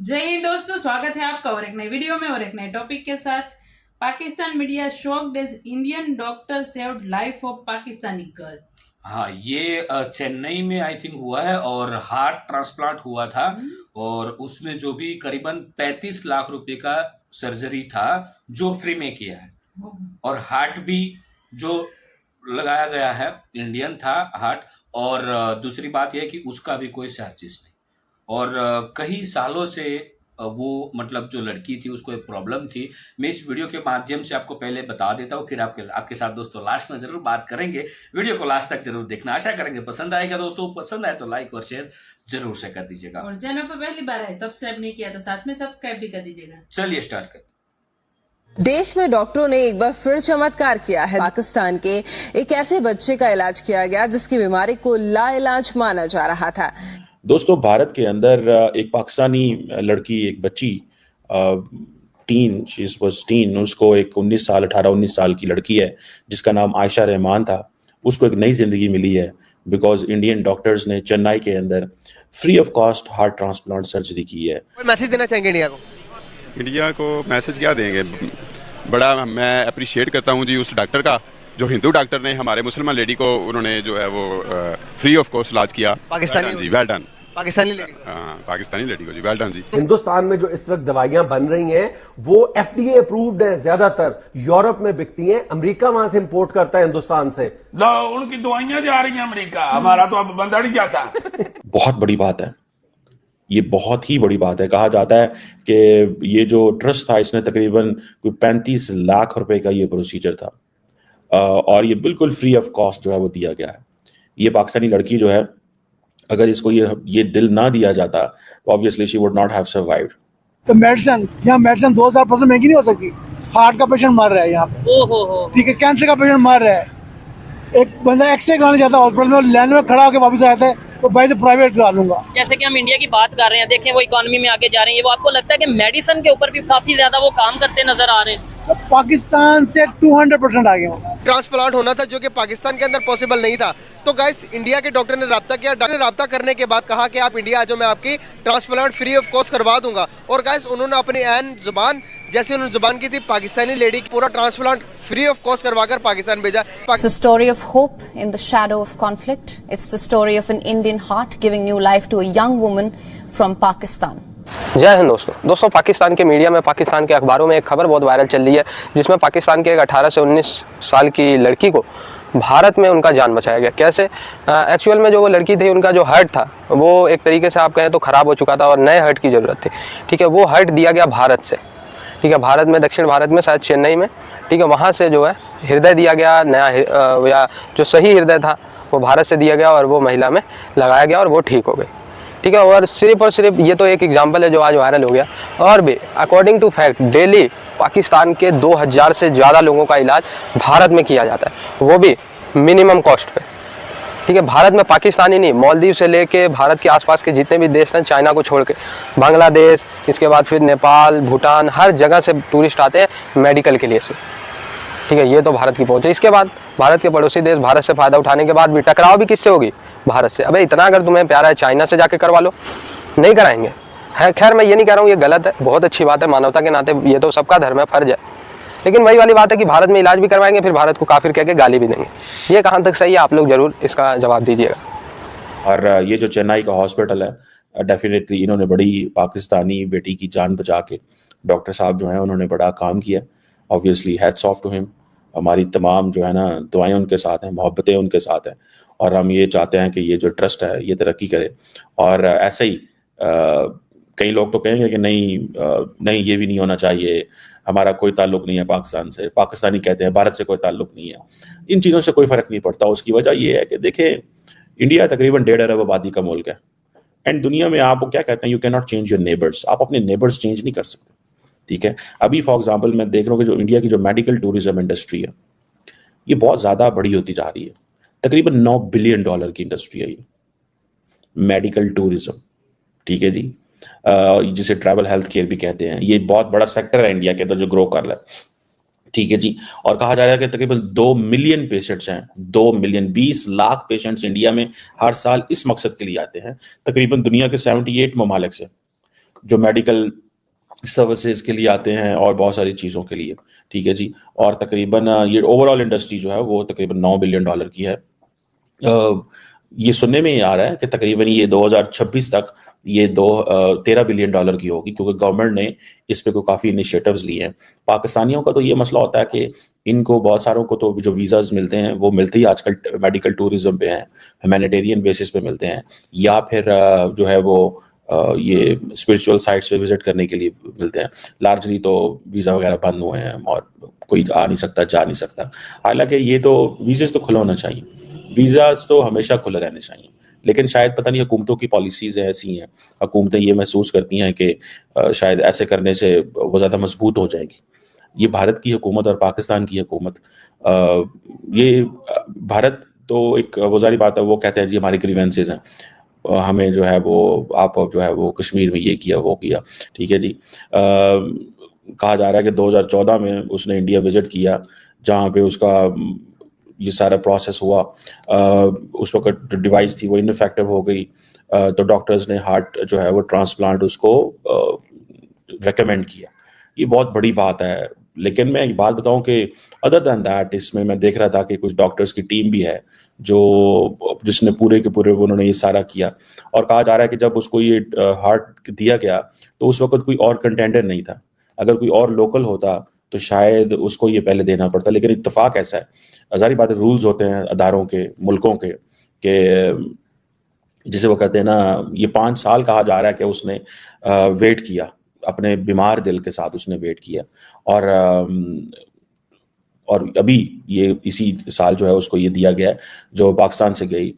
जय हिंद दोस्तों, स्वागत है आपका और एक नए वीडियो में और एक नए टॉपिक के साथ। Pakistan media shocked as Indian doctor saved life of Pakistani girl. हाँ, ये चेन्नई में आई थिंक हुआ है और हार्ट ट्रांसप्लांट हुआ था। और उसमें जो भी करीबन 35 लाख रुपए का सर्जरी था जो फ्री में किया है। और हार्ट भी जो लगाया गया है इंडियन था हार्ट। और दूसरी बात यह कि उसका भी कोई चार्जेस नहीं। और कई सालों से वो मतलब जो लड़की थी उसको एक प्रॉब्लम थी। मैं इस वीडियो के माध्यम से आपको पहले बता देता हूँ, फिर आपके साथ दोस्तों लास्ट में जरूर बात करेंगे। वीडियो को लास्ट तक जरूर देखना, आशा करेंगे पसंद आएगा। दोस्तों पसंद आए तो लाइक और शेयर जरूर से कर दीजिएगा, और चैनल पर पहली बार है सब्सक्राइब नहीं किया तो साथ में सब्सक्राइब भी कर दीजिएगा। चलिए स्टार्ट करते। देश में डॉक्टरों ने एक बार फिर चमत्कार किया है। पाकिस्तान के एक ऐसे बच्चे का इलाज किया गया जिसकी बीमारी को लाइलाज माना जा रहा था। दोस्तों भारत के अंदर एक पाकिस्तानी लड़की, एक बच्ची टीन, उसको एक 18-19 साल की लड़की है जिसका नाम आयशा रहमान था। उसको एक नई जिंदगी मिली है बिकॉज इंडियन डॉक्टर्स ने चेन्नई के अंदर free of cost heart transplant surgery की है। कोई मैसेज देना चाहेंगे इंडिया को? इंडिया को मैसेज क्या देंगे? बड़ा मैं अप्रिशिएट करता हूँ जी उस डॉक्टर का, जो हिंदू डॉक्टर ने हमारे मुसलमान लेडी को उन्होंने जो है वो फ्री ऑफ कॉस्ट इलाज किया। Pakistani ji, well done. Pakistani lady Pakistani lady को जी वेल डन जी। हिंदुस्तान में जो इस वक्त दवाइयां बन रही हैं वो एफडीए अप्रूव्ड हैं, ज्यादातर यूरोप में बिकती हैं, अमेरिका वहां से इंपोर्ट करता है हिंदुस्तान से। उनकी दवाइयां जा रही हैं अमेरिका, हमारा तो अब बंदा नहीं जाता। बहुत बड़ी बात है, ये बहुत ही बड़ी बात है। कहा जाता है कि ये जो ट्रस्ट था इसने तकरीबन कोई 35 लाख रुपए का ये प्रोसीजर था और ये बिल्कुल फ्री ऑफ कॉस्ट जो है वो दिया गया है। ये पाकिस्तानी लड़की जो है, अगर इसको ये दिल ना दिया जाता तो obviously she would not have survived. तो मेडिसिन 2000% महंगी नहीं हो सकती। हार्ट का पेशेंट मर रहा है यहाँ पे, ठीक है, कैंसर का पेशेंट मर रहा है। एक बंदा एक्सरे कराने जाता है हॉस्पिटल में और लाइन में खड़ा होकर वापस आता है तो भाई से प्राइवेट करा लूंगा। जैसे कि हम इंडिया की बात कर रहे हैं, देखें वो इकोनॉमी में आगे जा रही है, वो आपको लगता है कि मेडिसिन के ऊपर भी काफी ज्यादा वो काम करते नजर आ रहे हैं? पाकिस्तान से 200% आगे हो। ट्रांसप्लांट होना था जो कि पाकिस्तान के अंदर पॉसिबल नहीं था। तो गाइस इंडिया के डॉक्टर ने रब्ता किया। डॉक्टर ने रब्ता करने के बाद कहा कि आप इंडिया आ जाओ, मैं आपकी ट्रांसप्लांट फ्री ऑफ कॉस्ट करवा दूंगा। और गाइस उन्होंने अपनी ऐन जुबान, जैसे उन्होंने जुबान की थी, पाकिस्तानी लेडी पूरा ट्रांसप्लांट फ्री ऑफ कॉस्ट करवाकर पाकिस्तान भेजा। It's a story of hope in the shadow of conflict. It's the story of an Indian heart giving new life to a young woman from Pakistan. जय हिंद दोस्तों पाकिस्तान के media में, पाकिस्तान के अखबारों में एक खबर बहुत वायरल चल रही है जिसमें पाकिस्तान के एक 18 से 19 साल की लड़की को भारत में उनका जान बचाया गया। कैसे? एक्चुअल में जो वो लड़की थी, उनका जो हार्ट था वो एक तरीके से आप कहें तो ख़राब हो चुका था और नए हार्ट की ज़रूरत थी। ठीक है, वो हार्ट दिया गया भारत से। ठीक है, भारत में, दक्षिण भारत में, शायद चेन्नई में। ठीक है, वहाँ से जो है हृदय दिया गया, नया या जो सही हृदय था वो भारत से दिया गया और वो महिला में लगाया गया और वो ठीक हो गई। ठीक है, और सिर्फ ये तो एक एग्जांपल है जो आज वायरल हो गया। और भी according to fact Daily Pakistan के 2000 से ज़्यादा लोगों का इलाज भारत में किया जाता है, वो भी मिनिमम कॉस्ट पे। ठीक है, भारत में पाकिस्तानी नहीं, मालदीव से लेके भारत के आसपास के जितने भी देश हैं, चाइना को छोड़ के, बांग्लादेश, इसके बाद फिर नेपाल, भूटान, हर जगह से टूरिस्ट आते हैं मेडिकल के लिए से। ठीक है, ये तो भारत की पहुंच है। इसके बाद भारत के पड़ोसी देश भारत से फ़ायदा उठाने के बाद भी टकराव भी किससे होगी? भारत से। अबे इतना अगर तुम्हें प्यारा है, चाइना से जाके करवा लो, नहीं कराएंगे। है, खैर मैं ये नहीं कह रहा हूँ ये गलत है, बहुत अच्छी बात है, मानवता के नाते ये तो सबका धर्म है, फर्ज है। लेकिन वही वाली बात है कि भारत में इलाज भी करवाएंगे, फिर भारत को काफिर कह के गाली भी देंगे। ये कहाँ तक सही है? आप लोग जरूर इसका जवाब दीजिएगा। और ये जो चेन्नई का हॉस्पिटल है, डेफिनेटली इन्होंने बड़ी पाकिस्तानी बेटी की जान बचा के, डॉक्टर साहब जो हैं उन्होंने बड़ा काम किया। Obviously hats off to him. हमारी तमाम जो है ना दुआएं उनके साथ हैं, मोहब्बतें उनके साथ हैं और हम ये चाहते हैं कि ये जो ट्रस्ट है ये तरक्की करे। और ऐसे ही कई लोग तो कहेंगे कि नहीं ये भी नहीं होना चाहिए, हमारा कोई ताल्लुक नहीं है पाकिस्तान से, पाकिस्तानी कहते हैं भारत से कोई ताल्लुक नहीं है। इन चीज़ों से कोई फ़र्क नहीं पड़ता। उसकी वजह ये है कि देखें, इंडिया तकरीबन 1.5 अरब आबादी का मुल्क है एंड दुनिया में आप क्या कहते हैं, you can not change your neighbours. आप अपने नेबर्स चेंज नहीं कर सकते। ठीक है, अभी फॉर एग्जांपल मैं देख रहा हूँ कि जो इंडिया की जो मेडिकल टूरिज्म इंडस्ट्री है ये बहुत ज़्यादा बड़ी होती जा रही है। तकरीबन $9 बिलियन की इंडस्ट्री है ये मेडिकल टूरिज्म। ठीक है जी, जिसे ट्रैवल हेल्थ केयर भी कहते हैं। ये बहुत बड़ा सेक्टर है इंडिया के अंदर जो ग्रो कर रहा है। ठीक है जी, और कहा जा रहा है कि तकरीबन 2 मिलियन पेशेंट्स हैं, 2 मिलियन 20 लाख पेशेंट्स इंडिया में हर साल इस मकसद के लिए आते हैं, तकरीबन दुनिया के 78 ममालिक से। जो मेडिकल सर्विसेज के लिए आते हैं और बहुत सारी चीज़ों के लिए, ठीक है जी। और तकरीबन ये ओवरऑल इंडस्ट्री जो है वो तकरीबन $9 बिलियन की है। ये सुनने में ही आ रहा है कि तकरीबन ये 2026 तक ये 13 बिलियन डॉलर की होगी, क्योंकि गवर्नमेंट ने इस पे कोई काफ़ी इनिशिएटिव्स लिए हैं। पाकिस्तानियों का तो ये मसला होता है कि इनको बहुत सारों को तो जो वीज़ाज़ मिलते हैं वो मिलते ही आजकल मेडिकल टूरिज्म पे हैं, ह्यूमैनिटेरियन बेसिस पे मिलते हैं, या फिर जो है वो ये स्पिरिचुअल साइट्स पे विजिट करने के लिए मिलते हैं। लार्जली तो वीज़ा वगैरह बंद हुए हैं और कोई आ नहीं सकता, जा नहीं सकता। हालांकि ये तो वीज़े तो खुला होना चाहिए, वीज़ाज तो हमेशा खुले रहने चाहिए, लेकिन शायद पता नहीं हुकूमतों की पॉलिसीज़ ऐसी हैं, हुकूमतें ये महसूस करती हैं कि शायद ऐसे करने से वो ज़्यादा मजबूत हो जाएगी। ये भारत की हुकूमत और पाकिस्तान की हुकूमत, ये भारत तो एक वो जारी बात है, वो कहते हैं जी हमारी ग्रीवेंसेज हैं, हमें जो है वो आप जो है वो कश्मीर में ये किया वो किया, ठीक है जी। कहा जा रहा है कि 2014 में उसने इंडिया विजिट किया, जहाँ पे उसका ये सारा प्रोसेस हुआ। उस वक्त डिवाइस थी वो इनफेक्टिव हो गई, तो डॉक्टर्स ने हार्ट जो है वो ट्रांसप्लांट उसको रेकमेंड किया। ये बहुत बड़ी बात है, लेकिन मैं एक बात बताऊं कि अदर दैन दैट इसमें मैं देख रहा था कि कुछ डॉक्टर्स की टीम भी है जिसने पूरे के पूरे उन्होंने ये सारा किया, और कहा जा रहा है कि जब उसको ये हार्ट दिया गया तो उस वक्त कोई और कंटेंडर नहीं था। अगर कोई और लोकल होता तो शायद उसको ये पहले देना पड़ता, लेकिन इत्तेफाक ऐसा है, जारी बात है, रूल्स होते हैं अदारों के, मुल्कों के, जिसे वो कहते हैं ना, ये 5 साल कहा जा रहा है कि उसने वेट किया, अपने बीमार दिल के साथ उसने वेट किया, और अभी ये इसी साल जो है उसको ये दिया गया जो पाकिस्तान से गई।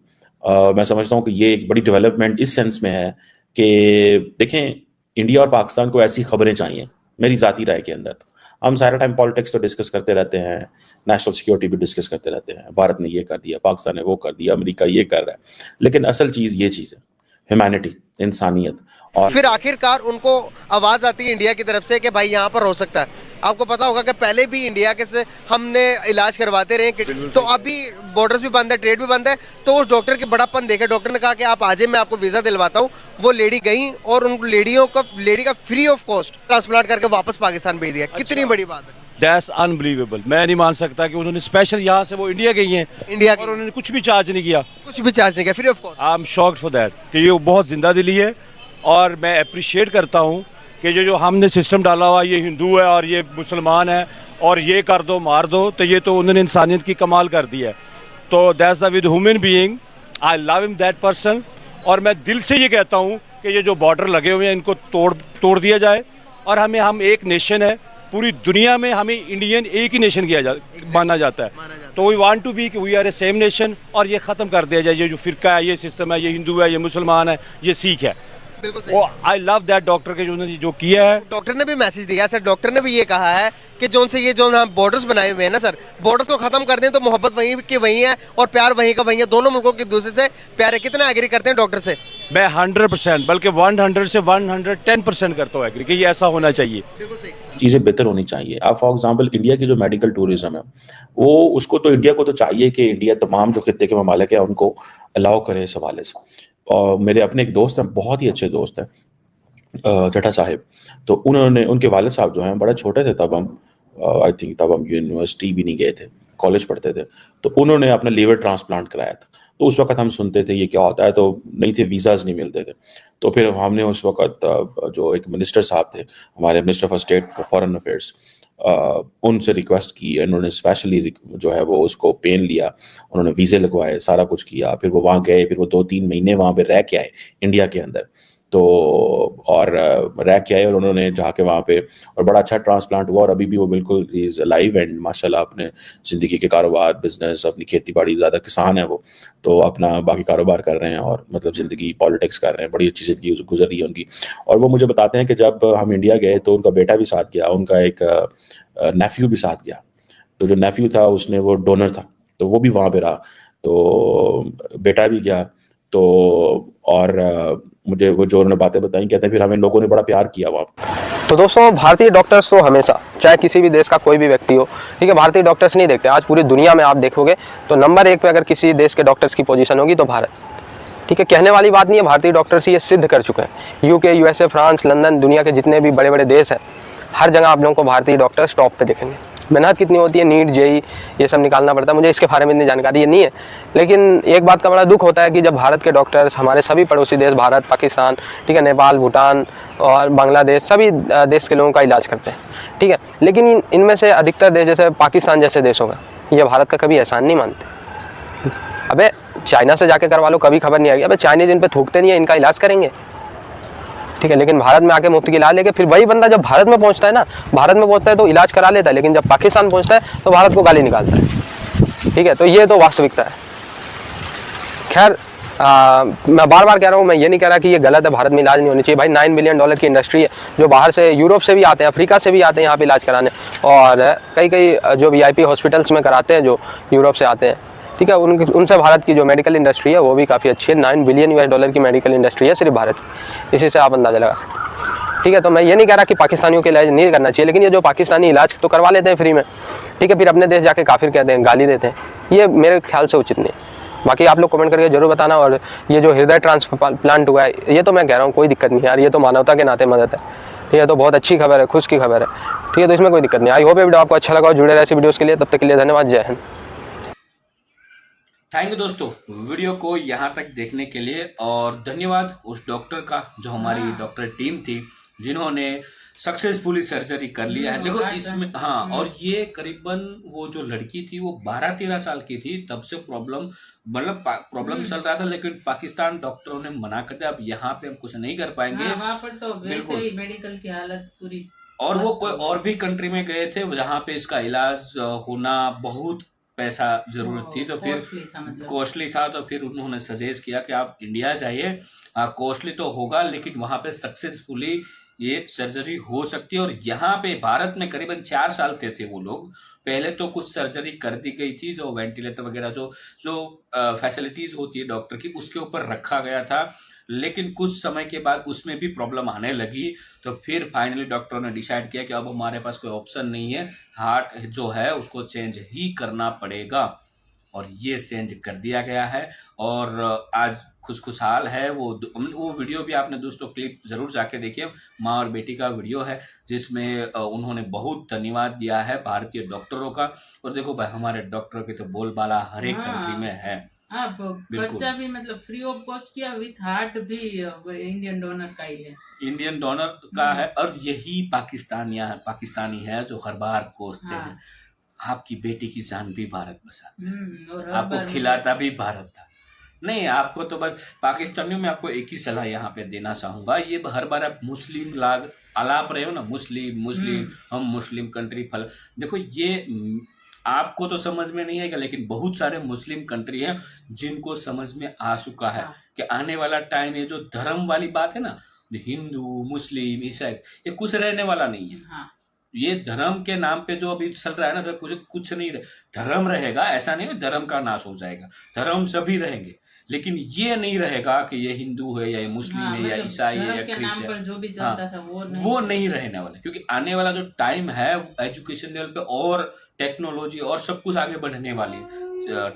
मैं समझता हूँ कि ये एक बड़ी डेवलपमेंट इस सेंस में है कि देखें, इंडिया और पाकिस्तान को ऐसी खबरें चाहिए, मेरी ज़ाती राय के अंदर। तो हम सारा टाइम पॉलिटिक्स तो डिस्कस करते रहते हैं, नेशनल सिक्योरिटी भी डिस्कस करते रहते हैं, भारत ने ये कर दिया, पाकिस्तान ने वो कर दिया, अमेरिका ये कर रहा है, लेकिन असल चीज़ ये चीज़ है, ह्यूमैनिटी, इंसानियत। और फिर आखिरकार उनको आवाज आती है इंडिया की तरफ से कि भाई यहाँ पर हो सकता है। आपको पता होगा कि पहले भी इंडिया के से हमने इलाज करवाते रहे, तो अभी बॉर्डर्स भी बंद है, ट्रेड भी बंद है, तो उस डॉक्टर की बड़ापन देखे, डॉक्टर ने कहा कि आप आ जाइए, मैं आपको वीजा दिलवाता हूँ। वो लेडी गई और उन लेडी का फ्री ऑफ कॉस्ट ट्रांसप्लांट करके वापस पाकिस्तान भेज दिया। कितनी बड़ी बात है, दैट्स अनबिलीवेबल। मैं नहीं मान सकता कि उन्होंने स्पेशल यहाँ से वो इंडिया गई हैं, इंडिया और उन्होंने कुछ भी चार्ज नहीं किया, free of cost. I am shocked for that कि ये बहुत जिंदा दिली है, और मैं अप्रिशिएट करता हूँ कि जो हमने सिस्टम डाला हुआ, ये हिंदू है और ये मुसलमान है और ये कर दो मार दो, तो ये तो उन्होंने इंसानियत की कमाल कर दी है। तो that's the with human being, I love him that person. और मैं दिल से ये कहता हूँ कि ये जो बॉर्डर लगे हुए हैं इनको तोड़ दिया जाए, और हम एक नेशन है, पूरी दुनिया में हमें इंडियन एक ही नेशन माना जाता है, तो वी वांट टू बी कि we are a same nation, और ये ख़त्म कर दिया जाए, ये जो फ़िरका है, ये सिस्टम है, ये हिंदू है, ये मुसलमान है, ये सिख है। आई लव दैट डॉक्टर के जो किया है। डॉक्टर ने भी मैसेज दिया सर, डॉक्टर ने भी ये कहा है कि जो उनसे ये जो हम बॉर्डर्स बनाए हुए हैं ना सर, बॉर्डर्स को खत्म कर दें तो मोहब्बत वहीं की वहीं है और प्यार वहीं का वहीं है, दोनों मुल्कों के दूसरे से प्यार है। कितना एग्री करते हैं डॉक्टर से? मैं 100% बल्कि 100 से 110% करता हूँ एग्री कि ये ऐसा होना चाहिए, चीज़ें बेहतर होनी चाहिए। आप फॉर एग्जांपल इंडिया की जो मेडिकल टूरिज्म है, वो उसको तो इंडिया को तो चाहिए कि इंडिया तमाम जो खित्ते के ममालिक है उनको अलाउ करे इस हवाले से। और मेरे अपने एक दोस्त हैं, बहुत ही अच्छे दोस्त हैं, चट्टा साहिब, तो उनके वालिद साहब जो हैं बड़े छोटे थे तब, हम आई थिंक तब हम यूनिवर्सिटी भी नहीं गए थे, कॉलेज पढ़ते थे, तो उन्होंने अपना लीवर ट्रांसप्लांट कराया था। तो उस वक्त हम सुनते थे ये क्या होता है, तो नहीं थे, वीज़ाज़ नहीं मिलते थे। तो फिर हमने उस वक्त जो एक मिनिस्टर साहब थे, हमारे minister for state for foreign affairs, उनसे रिक्वेस्ट की, उन्होंने स्पेशली जो है वो उसको पेन लिया, उन्होंने वीज़े लगवाए, सारा कुछ किया, फिर वो वहाँ गए, फिर वो 2-3 महीने वहाँ पे रह के आए इंडिया के अंदर, तो और रह के आए, और उन्होंने जाके वहाँ पे, और बड़ा अच्छा ट्रांसप्लांट हुआ, और अभी भी वो बिल्कुल इज़ लाइव एंड माशाल्लाह अपने ज़िंदगी के कारोबार, बिजनेस, अपनी खेती बाड़ी, ज़्यादा किसान है वो, तो अपना बाकी कारोबार कर रहे हैं, और मतलब ज़िंदगी पॉलिटिक्स कर रहे हैं, बड़ी अच्छी ज़िंदगी गुजर रही है उनकी। और वो मुझे बताते हैं कि जब हम इंडिया गए तो उनका बेटा भी साथ गया, उनका एक नेफ्यू भी साथ गया, तो जो नेफ्यू था उसने वो डोनर था, तो वो भी वहाँ पे रहा, तो बेटा भी गया, तो और मुझे वो जो उन्होंने बातें बताई, कहते हैं फिर हमें लोगों ने बड़ा प्यार किया वहाँ। तो दोस्तों, भारतीय डॉक्टर्स तो हमेशा, चाहे किसी भी देश का कोई भी व्यक्ति हो, ठीक है, भारतीय डॉक्टर्स नहीं देखते। आज पूरी दुनिया में आप देखोगे तो नंबर 1 पे अगर किसी देश के डॉक्टर्स की पोजीशन होगी तो भारत, ठीक है, कहने वाली बात नहीं है, भारतीय डॉक्टर्स ये सिद्ध कर चुके हैं। यूके, यूएसए, फ्रांस, लंदन, दुनिया के जितने भी बड़े बड़े देश हैं, हर जगह आप लोगों को भारतीय डॉक्टर्स टॉप पे दिखेंगे। मेहनत कितनी होती है, नीट, जेई ये सब निकालना पड़ता है, मुझे इसके बारे में इतनी जानकारी ये नहीं है। लेकिन एक बात का बड़ा दुख होता है कि जब भारत के डॉक्टर्स हमारे सभी पड़ोसी देश, भारत, पाकिस्तान, ठीक है, नेपाल, भूटान और बांग्लादेश, सभी देश के लोगों का इलाज करते हैं, ठीक है, लेकिन इनमें से अधिकतर देश जैसे पाकिस्तान जैसे देशों का ये भारत का कभी एहसान नहीं मानते। अबे चाइना से जाके करवा लो, कभी खबर नहीं आएगी। अबे चाइनीज इन पे थूकते नहीं है, इनका इलाज करेंगे, ठीक है, लेकिन भारत में आके मुफ्त की इलाज लेके फिर वही बंदा जब भारत में पहुंचता है ना, भारत में पहुंचता है तो इलाज करा लेता है, लेकिन जब पाकिस्तान पहुंचता है तो भारत को गाली निकालता है, ठीक है। तो ये तो वास्तविकता है। खैर मैं बार बार कह रहा हूँ, मैं ये नहीं कह रहा कि ये गलत है, भारत में इलाज नहीं होनी चाहिए। भाई $9 बिलियन की इंडस्ट्री है, जो बाहर से यूरोप से भी आते हैं, अफ्रीका से भी आते हैं यहाँ पे इलाज कराने, और कई जो VIP हॉस्पिटल्स में कराते हैं जो यूरोप से आते हैं, ठीक है, उनसे भारत की जो मेडिकल इंडस्ट्री है वो भी काफ़ी अच्छी है। $9 बिलियन की मेडिकल इंडस्ट्री है सिर्फ भारत की, इसी से आप अंदाजा लगा सकते हैं, ठीक है। तो मैं ये नहीं कह रहा कि पाकिस्तानियों के इलाज नहीं करना चाहिए, लेकिन ये जो पाकिस्तानी इलाज तो करवा लेते हैं फ्री में, ठीक है, फिर अपने देश जाके काफिर कहते हैं, गाली देते हैं, ये मेरे ख्याल से उचित नहीं है। बाकी आप लोग कमेंट करके जरूर बताना। और ये जो हृदय ट्रांसप्लांट हुआ है, ये तो मैं कह रहा हूँ कोई दिक्कत नहीं है यार, ये तो मानवता के नाते मदद है, ठीक है, तो बहुत अच्छी खबर है, खुश की खबर है, ठीक है, तो इसमें कोई दिक्कत नहीं। आई होप ये वीडियो आपको अच्छा लगा और जुड़े रहे ऐसी वीडियोस के लिए। तब तक के लिए धन्यवाद, जय हिंद। थैंक यू दोस्तों वीडियो को यहाँ तक देखने के लिए, और धन्यवाद उस डॉक्टर का जो हमारी डॉक्टर टीम थी जिन्होंने सक्सेसफुली सर्जरी कर लिया है। देखो इसमें हाँ, और ये करीबन वो जो लड़की थी वो 12-13 साल की थी, तब से प्रॉब्लम प्रॉब्लम चल रहा था, लेकिन पाकिस्तान डॉक्टरों ने मना कर दिया, अब यहाँ पे हम कुछ नहीं कर पाएंगे। वहाँ पर तो वैसे ही मेडिकल की हालत पूरी, और वो कोई और भी कंट्री में गए थे जहाँ पे इसका इलाज होना बहुत पैसा जरूरत थी, तो फिर कॉस्टली था, तो फिर उन्होंने सजेस्ट किया कि आप इंडिया जाइए, कॉस्टली तो होगा लेकिन वहाँ पे सक्सेसफुली ये सर्जरी हो सकती है। और यहाँ पे भारत में करीबन 4 साल थे वो लोग, पहले तो कुछ सर्जरी कर दी गई थी, जो वेंटिलेटर वगैरह जो फैसिलिटीज होती है डॉक्टर की उसके ऊपर रखा गया था, लेकिन कुछ समय के बाद उसमें भी प्रॉब्लम आने लगी, तो फिर फाइनली डॉक्टरों ने डिसाइड किया कि अब हमारे पास कोई ऑप्शन नहीं है, हार्ट जो है उसको चेंज ही करना पड़ेगा, और ये चेंज कर दिया गया है। और आज खुशहाल है वो वीडियो भी आपने दोस्तों क्लिप जरूर जाके देखिए, माँ और बेटी का वीडियो है जिसमें उन्होंने बहुत धन्यवाद दिया है भारतीय डॉक्टरों का। और देखो भाई हमारे डॉक्टरों की तो बोलबाला हर एक कंट्री में है। आप खर्चा भी मतलब फ्री ऑफ कॉस्ट किया, विथ हार्ट भी इंडियन डोनर का ही है, इंडियन डोनर का है, और यही पाकिस्तानी है जो हर बार कोसते हैं। आपकी बेटी की जान भी भारत बचाता, आपको खिलाता भी भारत था। नहीं, आपको तो बस पाकिस्तानियों में आपको एक ही सलाह यहाँ पे देना चाहूंगा, ये हर बार आप मुस्लिम लाग आलाप रहे हो ना, मुस्लिम हम मुस्लिम कंट्री फल, देखो ये आपको तो समझ में नहीं आएगा, लेकिन बहुत सारे मुस्लिम कंट्री हैं जिनको समझ में आ चुका है कि आने वाला टाइम, ये जो धर्म वाली बात है ना, हिंदू मुस्लिम ईसाई, ये कुछ रहने वाला नहीं है। ये धर्म के नाम पे जो अभी चल रहा है ना सर, कुछ नहीं धर्म रहेगा, ऐसा नहीं धर्म का नाश हो जाएगा, धर्म सभी रहेंगे, लेकिन ये नहीं रहेगा कि ये हिंदू है या ये मुस्लिम है या ईसाई है या क्रिश्चियन, जो भी चलता था वो नहीं रहने वाला, क्योंकि आने वाला जो टाइम है एजुकेशन लेवल पे और टेक्नोलॉजी और सब कुछ आगे बढ़ने वाली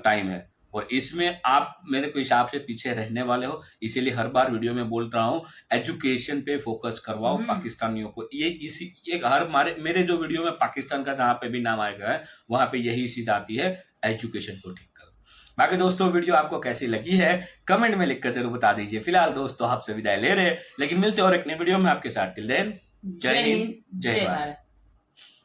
टाइम है, और इसमें आप मेरे को हिसाब से पीछे रहने वाले हो, इसीलिए हर बार वीडियो में बोल रहा हूँ एजुकेशन पे फोकस करवाओ पाकिस्तानियों को। ये हर मेरे जो वीडियो में पाकिस्तान का जहाँ पे भी नाम आएगा है वहां पे यही चीज आती है, एजुकेशन को ठीक करो। बाकी दोस्तों वीडियो आपको कैसी लगी है कमेंट में लिखकर जरूर बता दीजिए। फिलहाल दोस्तों आपसे विदाई ले रहे, लेकिन मिलते और एक नई वीडियो में आपके साथ। टिल देन जय हिंद जय भारत।